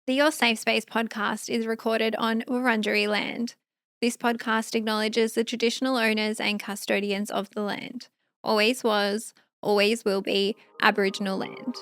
The Your Safe Space podcast is recorded on Wurundjeri land. This podcast acknowledges the traditional owners and custodians of the land. Always was, always will be Aboriginal land.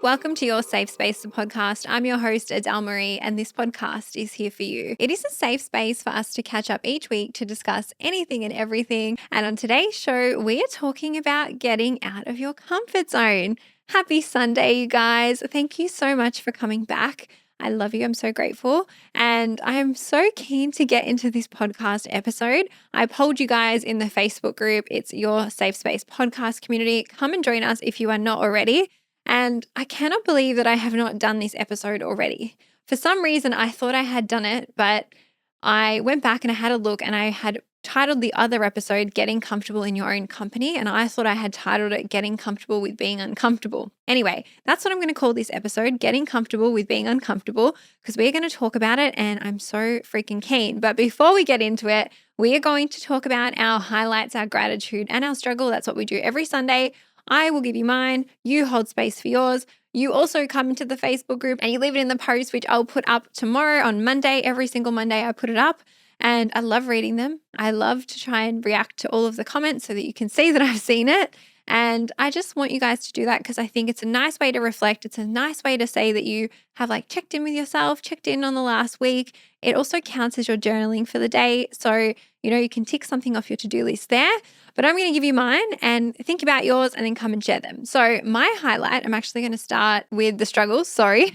Welcome to Your Safe Space, the podcast. I'm your host, Adele Marie, and this podcast is here for you. It is a safe space for us to catch up each week to discuss anything and everything. And on today's show, we are talking about getting out of your comfort zone. Happy Sunday, you guys. Thank you so much for coming back. I love you. I'm so grateful. And I'm so keen to get into this podcast episode. I polled you guys in the Facebook group. It's Your Safe Space podcast community. Come and join us if you are not already. And I cannot believe that I have not done this episode already. For some reason, I thought I had done it, but I went back and I had a look and I had titled the other episode, Getting Comfortable in Your Own Company. And I thought I had titled it, Getting Comfortable with Being Uncomfortable. Anyway, that's what I'm going to call this episode, Getting Comfortable with Being Uncomfortable, because we're going to talk about it and I'm so freaking keen. But before we get into it, we are going to talk about our highlights, our gratitude, and our struggle. That's what we do every Sunday. I will give you mine, you hold space for yours. You also come into the Facebook group and you leave it in the post, which I'll put up tomorrow on Monday. Every single Monday I put it up and I love reading them. I love to try and react to all of the comments so that you can see that I've seen it. And I just want you guys to do that because I think it's a nice way to reflect. It's a nice way to say that you have checked in with yourself, checked in on the last week. It also counts as your journaling for the day. So, you can tick something off your to-do list there. But I'm going to give you mine and think about yours and then come and share them. So my highlight, I'm actually going to start with the struggle. Sorry.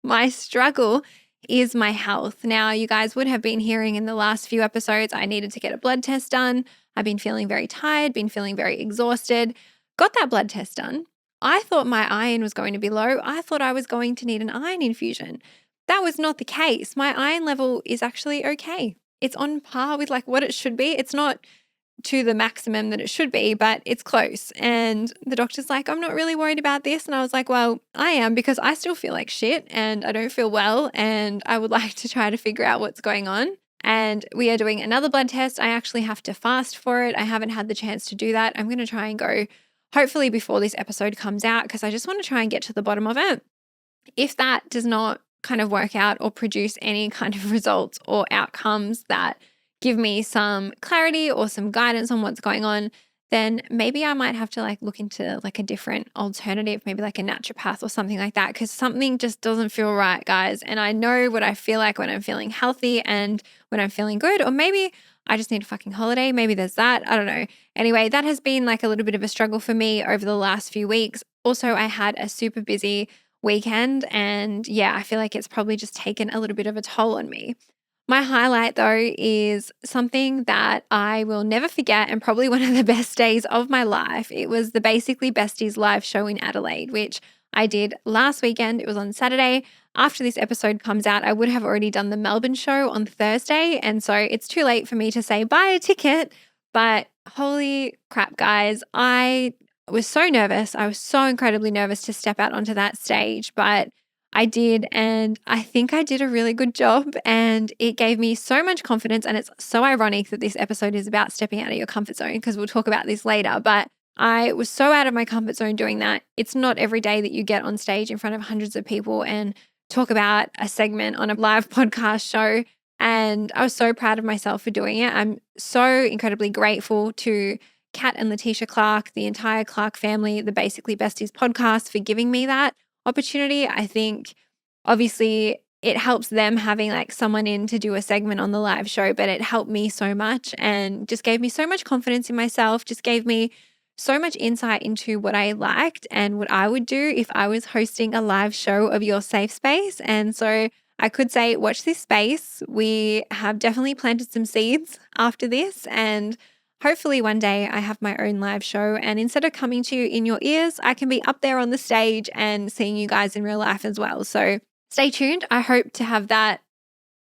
My struggle is my health. Now, you guys would have been hearing in the last few episodes, I needed to get a blood test done. I've been feeling very tired, been feeling very exhausted. Got that blood test done. I thought my iron was going to be low. I thought I was going to need an iron infusion. That was not the case. My iron level is actually okay. It's on par with what it should be. It's not to the maximum that it should be, but it's close. And the doctor's like, I'm not really worried about this. And I was like, well, I am because I still feel like shit and I don't feel well. And I would like to try to figure out what's going on. And we are doing another blood test. I actually have to fast for it. I haven't had the chance to do that. I'm going to try and go hopefully before this episode comes out because I just want to try and get to the bottom of it. If that does not kind of work out or produce any kind of results or outcomes that give me some clarity or some guidance on what's going on, then maybe I might have to look into a different alternative, maybe a naturopath or something like that, because something just doesn't feel right, guys. And I know what I feel like when I'm feeling healthy and when I'm feeling good, or maybe I just need a fucking holiday. Maybe there's that. I don't know. Anyway, that has been a little bit of a struggle for me over the last few weeks. Also, I had a super busy weekend and I feel like it's probably just taken a little bit of a toll on me. My highlight though is something that I will never forget and probably one of the best days of my life. It was the Basically Besties live show in Adelaide, which I did last weekend. It was on Saturday. After this episode comes out, I would have already done the Melbourne show on Thursday. And so it's too late for me to say buy a ticket. But holy crap, guys, I was so nervous. I was so incredibly nervous to step out onto that stage, but I did, and I think I did a really good job, and it gave me so much confidence. And it's so ironic that this episode is about stepping out of your comfort zone because we'll talk about this later, but I was so out of my comfort zone doing that. It's not every day that you get on stage in front of hundreds of people and talk about a segment on a live podcast show. And I was so proud of myself for doing it. I'm so incredibly grateful to Kat and Letitia Clark, the entire Clark family, the Basically Besties podcast for giving me that opportunity. I think obviously it helps them having someone in to do a segment on the live show, but it helped me so much and just gave me so much confidence in myself, just gave me so much insight into what I liked and what I would do if I was hosting a live show of Your Safe Space. And so I could say, watch this space. We have definitely planted some seeds after this, and hopefully one day I have my own live show, and instead of coming to you in your ears, I can be up there on the stage and seeing you guys in real life as well. So stay tuned. I hope to have that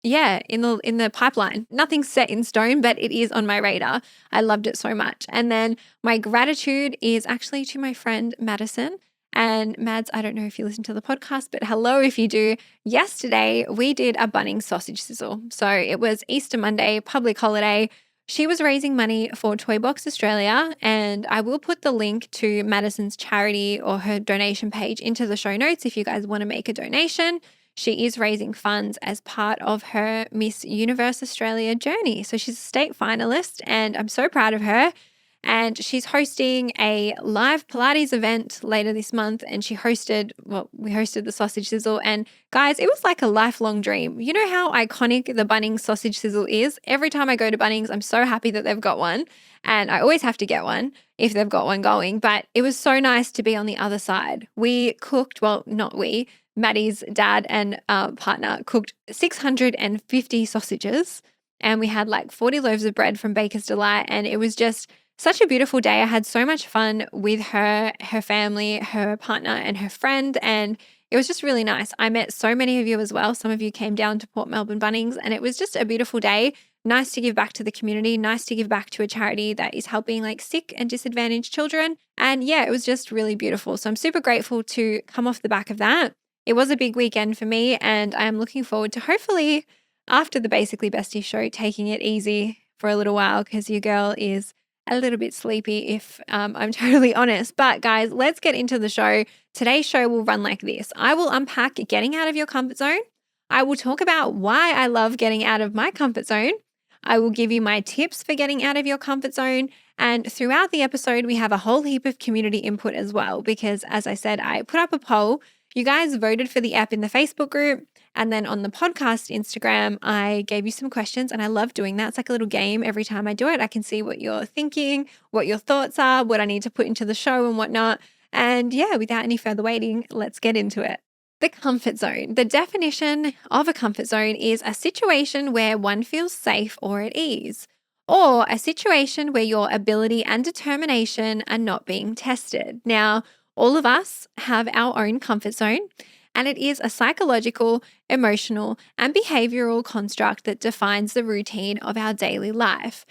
in the pipeline. Nothing's set in stone, but it is on my radar. I loved it so much. And then my gratitude is actually to my friend Madison. And Mads, I don't know if you listen to the podcast, but hello if you do. Yesterday we did a Bunnings sausage sizzle. So it was Easter Monday, public holiday. She was raising money for Toy Box Australia, and I will put the link to Madison's charity or her donation page into the show notes if you guys want to make a donation. She is raising funds as part of her Miss Universe Australia journey. So she's a state finalist, and I'm so proud of her. And she's hosting a live Pilates event later this month. And we hosted the sausage sizzle. And guys, it was like a lifelong dream. You know how iconic the Bunnings sausage sizzle is? Every time I go to Bunnings, I'm so happy that they've got one. And I always have to get one if they've got one going. But it was so nice to be on the other side. We cooked, well, not we, Maddie's dad and partner cooked 650 sausages. And we had like 40 loaves of bread from Baker's Delight. And it was just such a beautiful day. I had so much fun with her family, her partner, and her friend, and it was just really nice. I met so many of you as well. Some of you came down to Port Melbourne Bunnings, and it was just a beautiful day. Nice to give back to the community, nice to give back to a charity that is helping like sick and disadvantaged children. And yeah, it was just really beautiful. So I'm super grateful to come off the back of that. It was a big weekend for me, and I am looking forward to hopefully after the Basically Bestie show, taking it easy for a little while because your girl is a little bit sleepy if I'm totally honest. But guys, let's get into the show. Today's show will run like this. I will unpack getting out of your comfort zone. I will talk about why I love getting out of my comfort zone. I will give you my tips for getting out of your comfort zone. And throughout the episode, we have a whole heap of community input as well, because as I said, I put up a poll. You guys voted for the app in the Facebook group. And then on the podcast Instagram, I gave you some questions, and I love doing that. It's like a little game. Every time I do it, I can see what you're thinking, what your thoughts are, what I need to put into the show and whatnot. And yeah, without any further waiting, let's get into it. The comfort zone. The definition of a comfort zone is a situation where one feels safe or at ease, or a situation where your ability and determination are not being tested. Now, all of us have our own comfort zone. And it is a psychological, emotional, and behavioral construct that defines the routine of our daily life.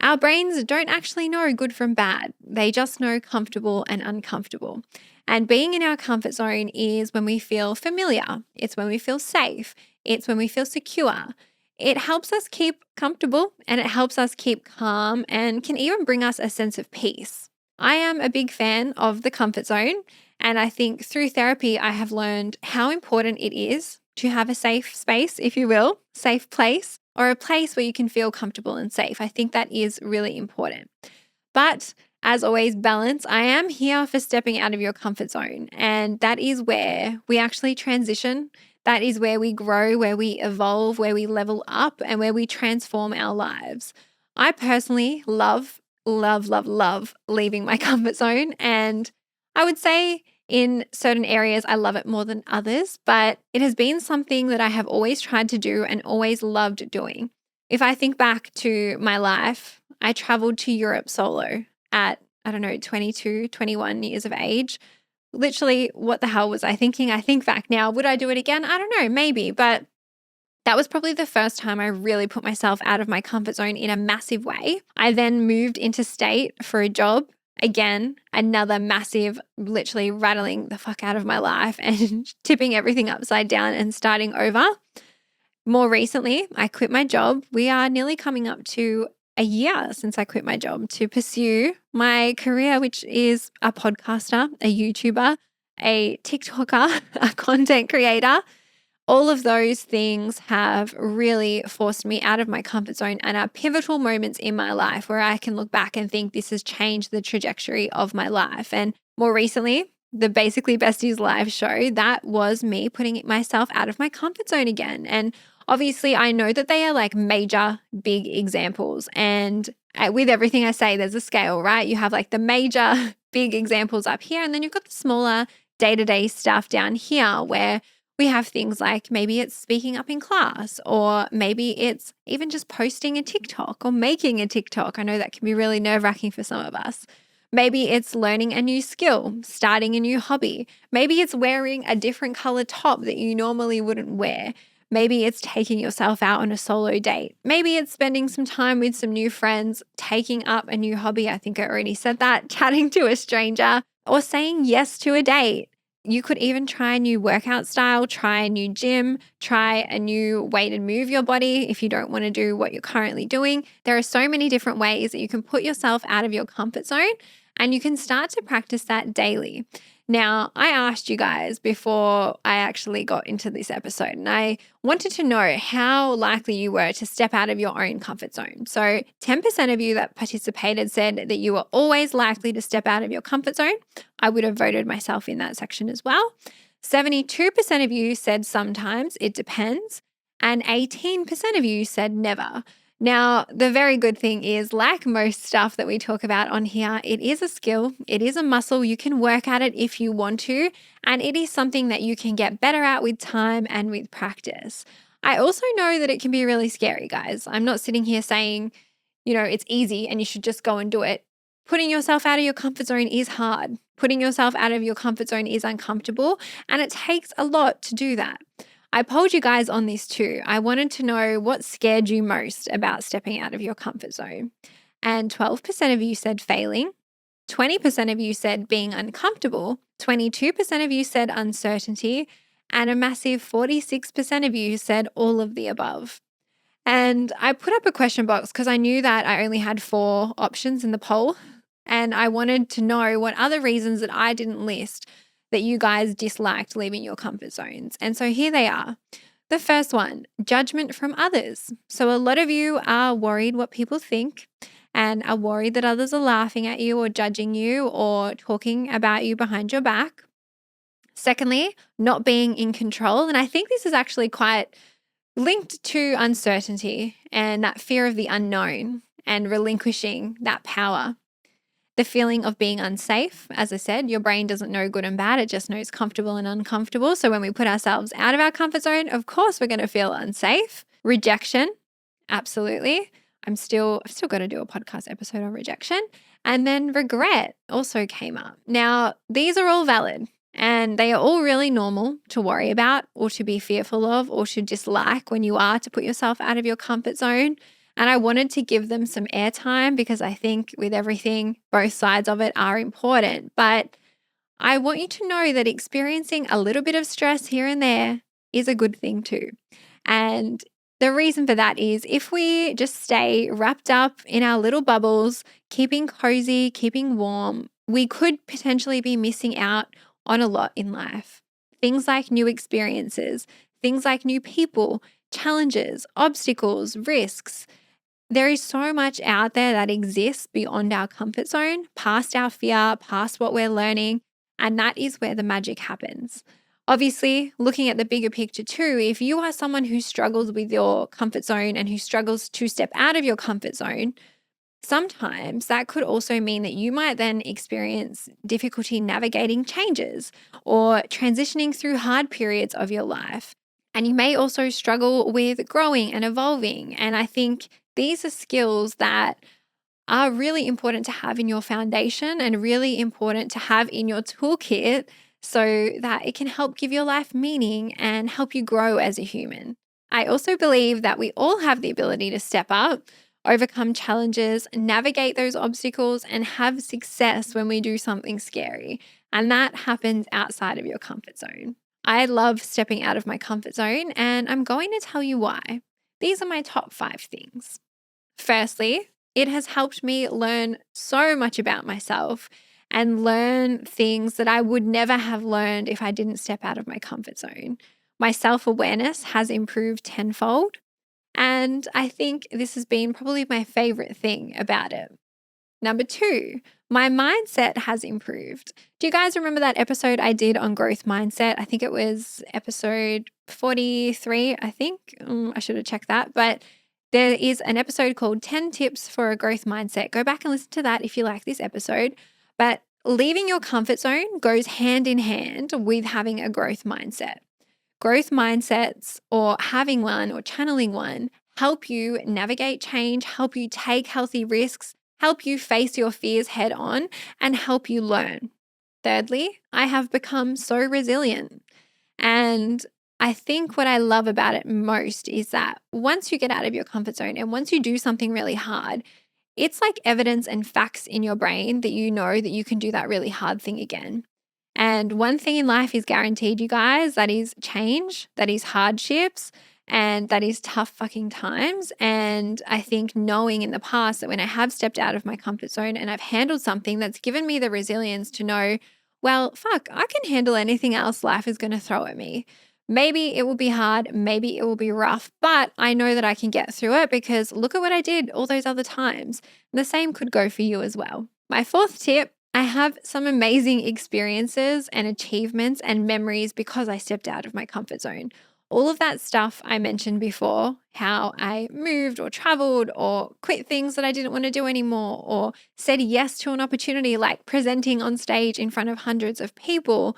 Our brains don't actually know good from bad. They just know comfortable and uncomfortable. And being in our comfort zone is when we feel familiar. It's when we feel safe. It's when we feel secure. It helps us keep comfortable, and it helps us keep calm, and can even bring us a sense of peace. I am a big fan of the comfort zone. And I think through therapy, I have learned how important it is to have a safe space, if you will, safe place, or a place where you can feel comfortable and safe. I think that is really important. But as always, balance. I am here for stepping out of your comfort zone. And that is where we actually transition. That is where we grow, where we evolve, where we level up, and where we transform our lives. I personally love leaving my comfort zone. And I would say in certain areas, I love it more than others, but it has been something that I have always tried to do and always loved doing. If I think back to my life, I traveled to Europe solo at, 22, 21 years of age. Literally, what the hell was I thinking? I think back now, would I do it again? I don't know, maybe, but that was probably the first time I really put myself out of my comfort zone in a massive way. I then moved interstate for a job. Again, another massive, literally rattling the fuck out of my life and tipping everything upside down and starting over. More recently, I quit my job. We are nearly coming up to a year since I quit my job to pursue my career, which is a podcaster, a YouTuber, a TikToker, a content creator. All of those things have really forced me out of my comfort zone and are pivotal moments in my life where I can look back and think this has changed the trajectory of my life. And more recently, the Basically Besties live show, that was me putting myself out of my comfort zone again. And obviously, I know that they are like major, big examples. And with everything I say, there's a scale, right? You have like the major, big examples up here, and then you've got the smaller day-to-day stuff down here where we have things like maybe it's speaking up in class, or maybe it's even just posting a TikTok or making a TikTok. I know that can be really nerve-wracking for some of us. Maybe it's learning a new skill, starting a new hobby. Maybe it's wearing a different color top that you normally wouldn't wear. Maybe it's taking yourself out on a solo date. Maybe it's spending some time with some new friends, taking up a new hobby. I think I already said that, chatting to a stranger, or saying yes to a date. You could even try a new workout style, try a new gym, try a new way to move your body if you don't want to do what you're currently doing. There are so many different ways that you can put yourself out of your comfort zone, and you can start to practice that daily. Now, I asked you guys before I actually got into this episode, and I wanted to know how likely you were to step out of your own comfort zone. So 10% of you that participated said that you were always likely to step out of your comfort zone. I would have voted myself in that section as well. 72% of you said sometimes, it depends, and 18% of you said never. Now, the very good thing is, like most stuff that we talk about on here, it is a skill, it is a muscle. You can work at it if you want to, and it is something that you can get better at with time and with practice. I also know that it can be really scary, guys. I'm not sitting here saying, it's easy and you should just go and do it. Putting yourself out of your comfort zone is hard. Putting yourself out of your comfort zone is uncomfortable, and it takes a lot to do that. I polled you guys on this too. I wanted to know what scared you most about stepping out of your comfort zone. And 12% of you said failing, 20% of you said being uncomfortable, 22% of you said uncertainty, and a massive 46% of you said all of the above. And I put up a question box because I knew that I only had 4 options in the poll, and I wanted to know what other reasons that I didn't list that you guys disliked leaving your comfort zones. And so here they are. The first one, judgment from others. So a lot of you are worried what people think and are worried that others are laughing at you or judging you or talking about you behind your back. Secondly, not being in control. And I think this is actually quite linked to uncertainty and that fear of the unknown and relinquishing that power. The feeling of being unsafe. As I said, your brain doesn't know good and bad. It just knows comfortable and uncomfortable. So when we put ourselves out of our comfort zone, of course, we're going to feel unsafe. Rejection. Absolutely. I've still got to do a podcast episode on rejection. And then regret also came up. Now, these are all valid and they are all really normal to worry about or to be fearful of or to dislike when you are to put yourself out of your comfort zone. And I wanted to give them some airtime because I think with everything, both sides of it are important. But I want you to know that experiencing a little bit of stress here and there is a good thing too. And the reason for that is if we just stay wrapped up in our little bubbles, keeping cozy, keeping warm, we could potentially be missing out on a lot in life. Things like new experiences, things like new people, challenges, obstacles, risks. There is so much out there that exists beyond our comfort zone, past our fear, past what we're learning, and that is where the magic happens. Obviously, looking at the bigger picture too, if you are someone who struggles with your comfort zone and who struggles to step out of your comfort zone, sometimes that could also mean that you might then experience difficulty navigating changes or transitioning through hard periods of your life. And you may also struggle with growing and evolving. And I think these are skills that are really important to have in your foundation and really important to have in your toolkit so that it can help give your life meaning and help you grow as a human. I also believe that we all have the ability to step up, overcome challenges, navigate those obstacles, and have success when we do something scary. And that happens outside of your comfort zone. I love stepping out of my comfort zone, and I'm going to tell you why. These are my top 5 things. Firstly, it has helped me learn so much about myself and learn things that I would never have learned if I didn't step out of my comfort zone. My self-awareness has improved tenfold, and I think this has been probably my favorite thing about it. Number 2, my mindset has improved. Do you guys remember that episode I did on growth mindset? I think it was episode 43, I think. I should have checked that. But there is an episode called 10 Tips for a Growth Mindset. Go back and listen to that if you like this episode. But leaving your comfort zone goes hand in hand with having a growth mindset. Growth mindsets, or having one or channeling one, help you navigate change, help you take healthy risks, help you face your fears head on, and help you learn. Thirdly, I have become so resilient. And I think what I love about it most is that once you get out of your comfort zone and once you do something really hard, it's like evidence and facts in your brain that you know that you can do that really hard thing again. And one thing in life is guaranteed, you guys, that is change, that is hardships, and that is tough fucking times. And I think knowing in the past that when I have stepped out of my comfort zone and I've handled something, that's given me the resilience to know, well, fuck, I can handle anything else life is going to throw at me. Maybe it will be hard, maybe it will be rough, but I know that I can get through it because look at what I did all those other times. The same could go for you as well. My fourth tip, I have some amazing experiences and achievements and memories because I stepped out of my comfort zone. All of that stuff I mentioned before, how I moved or traveled or quit things that I didn't want to do anymore or said yes to an opportunity like presenting on stage in front of hundreds of people.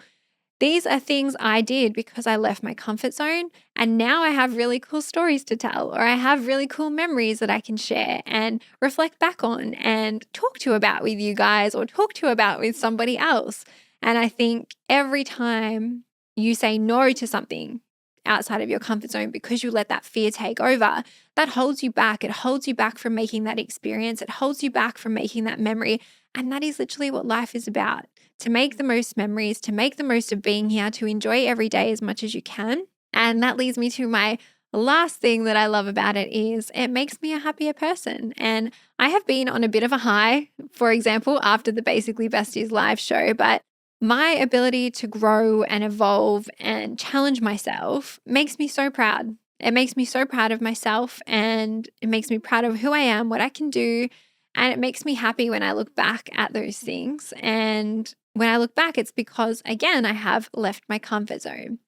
These are things I did because I left my comfort zone, and now I have really cool stories to tell, or I have really cool memories that I can share and reflect back on and talk to about with you guys or talk to about with somebody else. And I think every time you say no to something outside of your comfort zone because you let that fear take over, that holds you back. It holds you back from making that experience. It holds you back from making that memory. And that is literally what life is about. To make the most memories, to make the most of being here, to enjoy every day as much as you can. And that leads me to my last thing that I love about it is it makes me a happier person. And I have been on a bit of a high, for example, after the Basically Besties live show, but my ability to grow and evolve and challenge myself makes me so proud. It makes me so proud of myself, and it makes me proud of who I am, what I can do. And it makes me happy when I look back at those things. And when I look back, it's because, again, I have left my comfort zone.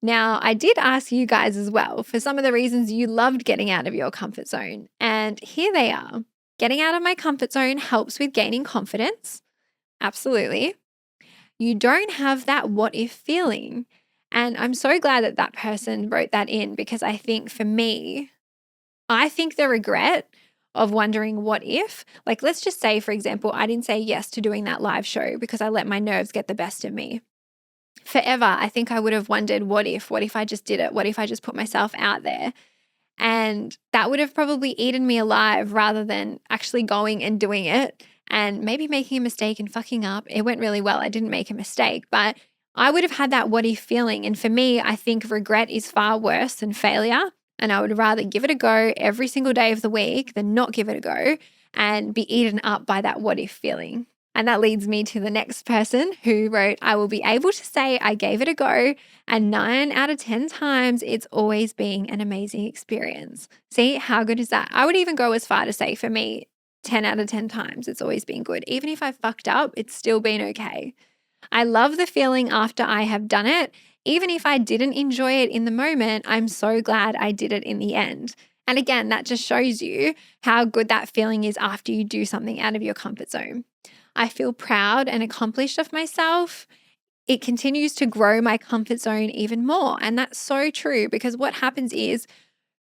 Now, I did ask you guys as well for some of the reasons you loved getting out of your comfort zone. And here they are. Getting out of my comfort zone helps with gaining confidence. Absolutely. You don't have that what if feeling. And I'm so glad that that person wrote that in because I think for me, I think the regret of wondering what if, like let's just say, for example, I didn't say yes to doing that live show because I let my nerves get the best of me. Forever, I think I would have wondered, what if I just did it? What if I just put myself out there? And that would have probably eaten me alive rather than actually going and doing it and maybe making a mistake and fucking up. It went really well. I didn't make a mistake, but I would have had that what if feeling. And for me, I think regret is far worse than failure. And I would rather give it a go every single day of the week than not give it a go and be eaten up by that what if feeling. And that leads me to the next person who wrote, I will be able to say I gave it a go, and 9 out of 10 times it's always been an amazing experience. See, how good is that? I would even go as far to say for me, 10 out of 10 times it's always been good. Even if I fucked up, it's still been okay. I love the feeling after I have done it. Even if I didn't enjoy it in the moment, I'm so glad I did it in the end. And again, that just shows you how good that feeling is after you do something out of your comfort zone. I feel proud and accomplished of myself. It continues to grow my comfort zone even more. And that's so true because what happens is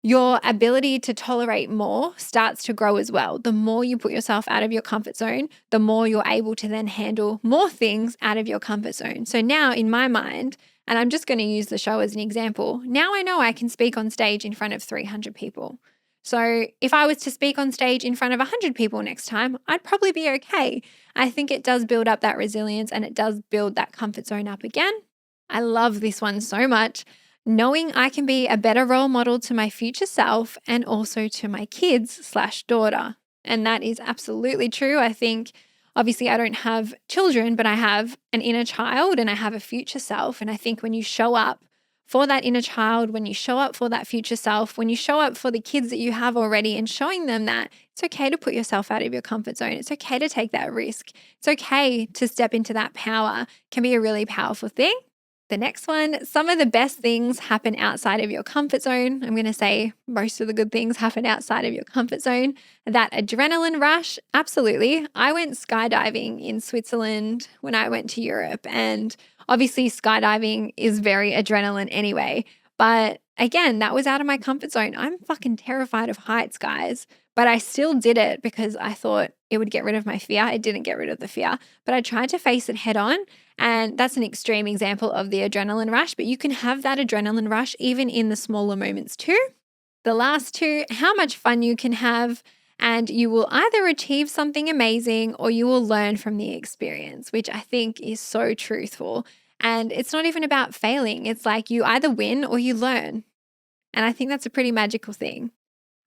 your ability to tolerate more starts to grow as well. The more you put yourself out of your comfort zone, the more you're able to then handle more things out of your comfort zone. So now in my mind, and I'm just going to use the show as an example, now I know I can speak on stage in front of 300 people. So if I was to speak on stage in front of 100 people next time, I'd probably be okay. I think it does build up that resilience and it does build that comfort zone up again. I love this one so much. Knowing I can be a better role model to my future self and also to my kids/daughter. And that is absolutely true. I think obviously I don't have children, but I have an inner child and I have a future self. And I think when you show up for that inner child, when you show up for that future self, when you show up for the kids that you have already and showing them that it's okay to put yourself out of your comfort zone. It's okay to take that risk. It's okay to step into that power, can be a really powerful thing. The next one, some of the best things happen outside of your comfort zone. I'm going to say most of the good things happen outside of your comfort zone. That adrenaline rush, absolutely. I went skydiving in Switzerland when I went to Europe, and obviously skydiving is very adrenaline anyway. But again, that was out of my comfort zone. I'm fucking terrified of heights, guys. But I still did it because I thought it would get rid of my fear. It didn't get rid of the fear, but I tried to face it head on. And that's an extreme example of the adrenaline rush, but you can have that adrenaline rush even in the smaller moments too. The last two, how much fun you can have. And you will either achieve something amazing or you will learn from the experience, which I think is so truthful. And it's not even about failing. It's like you either win or you learn. And I think that's a pretty magical thing.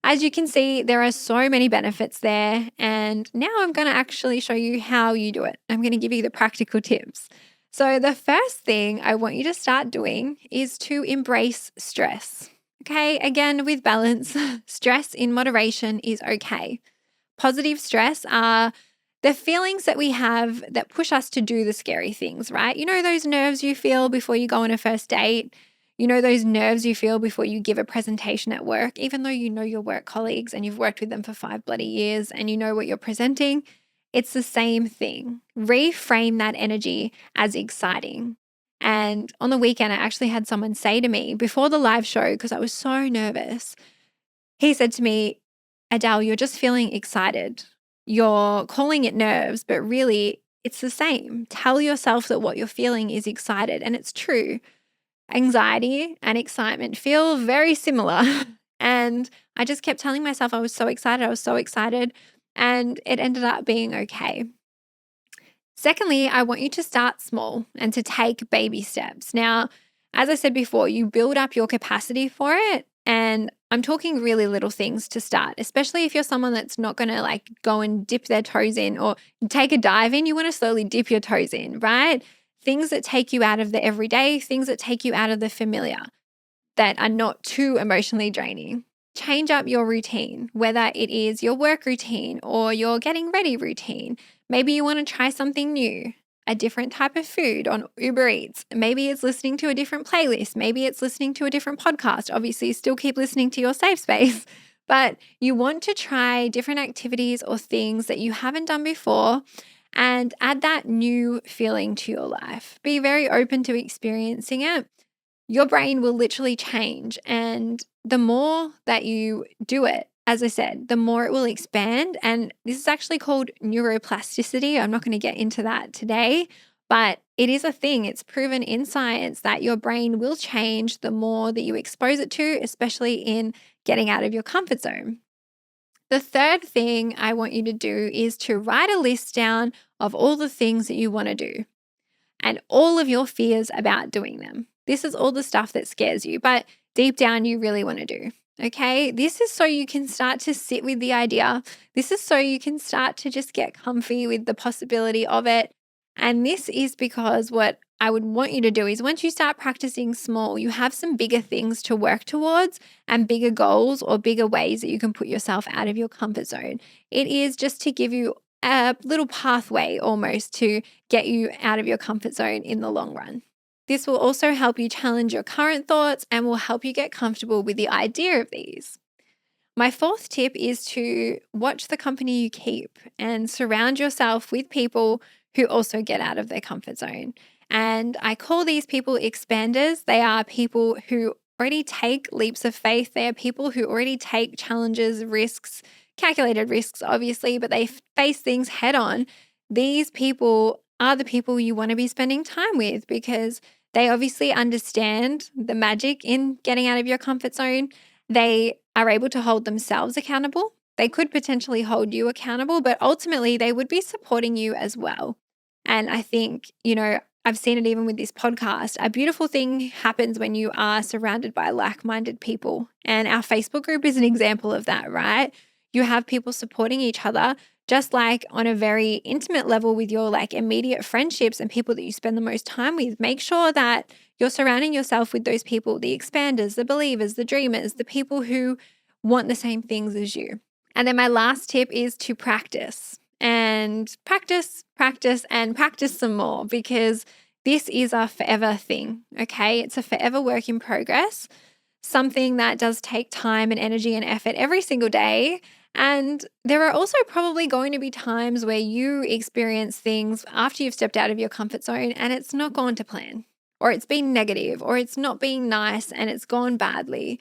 As you can see, there are so many benefits there. And now I'm going to actually show you how you do it. I'm going to give you the practical tips. So, the first thing I want you to start doing is to embrace stress. Okay, again, with balance, stress in moderation is okay. Positive stress are the feelings that we have that push us to do the scary things, right? You know, those nerves you feel before you go on a first date. You know, those nerves you feel before you give a presentation at work, even though you know your work colleagues and you've worked with them for 5 bloody years and you know what you're presenting. It's the same thing. Reframe that energy as exciting. And on the weekend, I actually had someone say to me before the live show, because I was so nervous, he said to me, Adele, you're just feeling excited. You're calling it nerves, but really it's the same. Tell yourself that what you're feeling is excited. And it's true. Anxiety and excitement feel very similar. And I just kept telling myself I was so excited. I was so excited. And it ended up being okay. Secondly, I want you to start small and to take baby steps. Now, as I said before, you build up your capacity for it. And I'm talking really little things to start, especially if you're someone that's not going to like go and dip their toes in or take a dive in. You want to slowly dip your toes in, right? Things that take you out of the everyday, things that take you out of the familiar, that are not too emotionally draining. Change up your routine, whether it is your work routine or your getting ready routine. Maybe you want to try something new, a different type of food on Uber Eats. Maybe it's listening to a different playlist. Maybe it's listening to a different podcast. Obviously, still keep listening to Your Safe Space, but you want to try different activities or things that you haven't done before and add that new feeling to your life. Be very open to experiencing it. Your brain will literally change. And the more that you do it, as I said, the more it will expand. And this is actually called neuroplasticity. I'm not going to get into that today, but it is a thing. It's proven in science that your brain will change the more that you expose it to, especially in getting out of your comfort zone. The third thing I want you to do is to write a list down of all the things that you want to do and all of your fears about doing them. This is all the stuff that scares you, but deep down you really want to do. Okay, this is so you can start to sit with the idea. This is so you can start to just get comfy with the possibility of it. And this is because what I would want you to do is once you start practicing small, you have some bigger things to work towards and bigger goals or bigger ways that you can put yourself out of your comfort zone. It is just to give you a little pathway almost to get you out of your comfort zone in the long run. This will also help you challenge your current thoughts and will help you get comfortable with the idea of these. My fourth tip is to watch the company you keep and surround yourself with people who also get out of their comfort zone. And I call these people expanders. They are people who already take leaps of faith. They are people who already take challenges, risks, calculated risks, obviously, but they face things head on. These people are the people you want to be spending time with because they obviously understand the magic in getting out of your comfort zone. They are able to hold themselves accountable. They could potentially hold you accountable, but ultimately they would be supporting you as well. And I think, I've seen it even with this podcast. A beautiful thing happens when you are surrounded by like-minded people. And our Facebook group is an example of that, right? You have people supporting each other, just like on a very intimate level with your immediate friendships and people that you spend the most time with. Make sure that you're surrounding yourself with those people, the expanders, the believers, the dreamers, the people who want the same things as you. And then my last tip is to practice and practice some more because this is a forever thing, okay? It's a forever work in progress, something that does take time and energy and effort every single day. And there are also probably going to be times where you experience things after you've stepped out of your comfort zone and it's not gone to plan, or it's been negative, or it's not been nice and it's gone badly.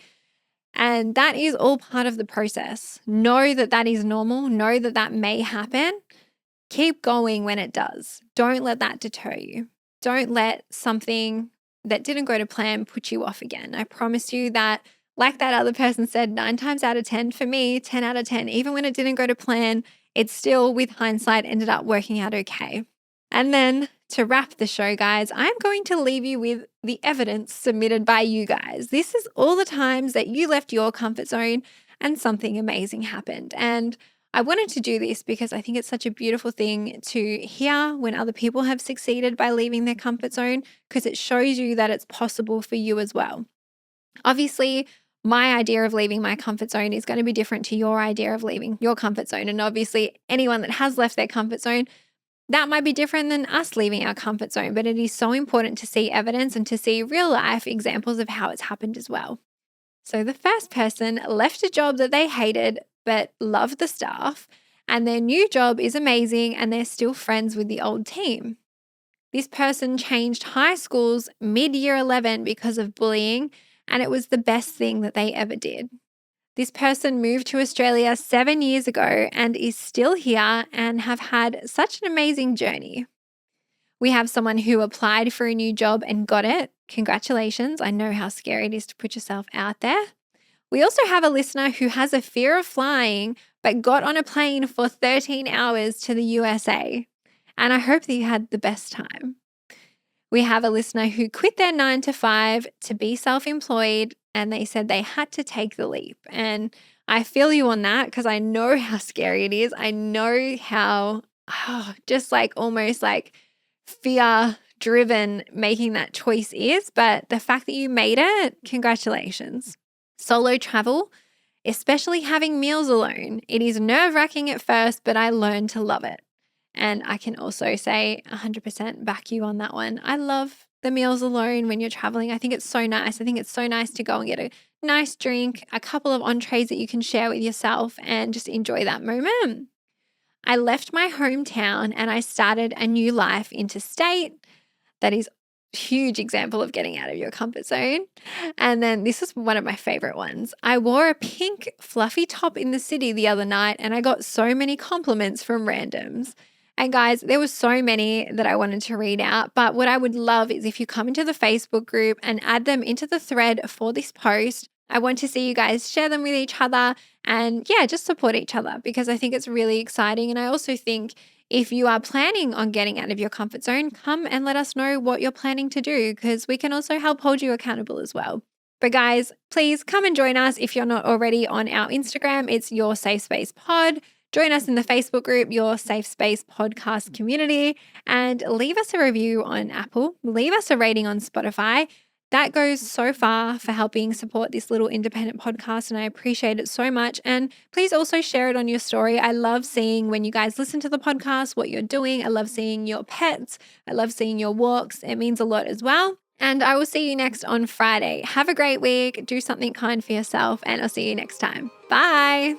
And that is all part of the process. Know that that is normal. Know that that may happen. Keep going when it does. Don't let that deter you. Don't let something that didn't go to plan put you off again. I promise you that Like that other person said, 9 times out of 10 for me, 10 out of 10, even when it didn't go to plan, it still, with hindsight, ended up working out okay. And then to wrap the show, guys, I'm going to leave you with the evidence submitted by you guys. This is all the times that you left your comfort zone and something amazing happened. And I wanted to do this because I think it's such a beautiful thing to hear when other people have succeeded by leaving their comfort zone, because it shows you that it's possible for you as well. Obviously, my idea of leaving my comfort zone is going to be different to your idea of leaving your comfort zone. And obviously, anyone that has left their comfort zone, that might be different than us leaving our comfort zone. But it is so important to see evidence and to see real life examples of how it's happened as well. So the first person left a job that they hated but loved the staff, and their new job is amazing and they're still friends with the old team. This person changed high schools mid-year 11 because of bullying, and it was the best thing that they ever did. This person moved to Australia 7 years ago and is still here and have had such an amazing journey. We have someone who applied for a new job and got it. Congratulations. I know how scary it is to put yourself out there. We also have a listener who has a fear of flying but got on a plane for 13 hours to the USA. And I hope that you had the best time. We have a listener who quit their 9 to 5 to be self-employed, and they said they had to take the leap. And I feel you on that because I know how scary it is. I know how just like almost like fear-driven making that choice is. But the fact that you made it, congratulations. Solo travel, especially having meals alone, it is nerve-wracking at first, but I learned to love it. And I can also say 100% back you on that one. I love the meals alone when you're traveling. I think it's so nice. I think it's so nice to go and get a nice drink, a couple of entrees that you can share with yourself and just enjoy that moment. I left my hometown and I started a new life interstate. That is a huge example of getting out of your comfort zone. And then this is one of my favorite ones. I wore a pink fluffy top in the city the other night and I got so many compliments from randoms. And guys, there were so many that I wanted to read out, but what I would love is if you come into the Facebook group and add them into the thread for this post. I want to see you guys share them with each other and just support each other because I think it's really exciting. And I also think if you are planning on getting out of your comfort zone, come and let us know what you're planning to do because we can also help hold you accountable as well. But guys, please come and join us if you're not already on our Instagram. It's Your Safe Space Pod. Join us in the Facebook group, Your Safe Space Podcast Community, and leave us a review on Apple. Leave us a rating on Spotify. That goes so far for helping support this little independent podcast, and I appreciate it so much. And please also share it on your story. I love seeing when you guys listen to the podcast, what you're doing. I love seeing your pets. I love seeing your walks. It means a lot as well. And I will see you next on Friday. Have a great week. Do something kind for yourself, and I'll see you next time. Bye.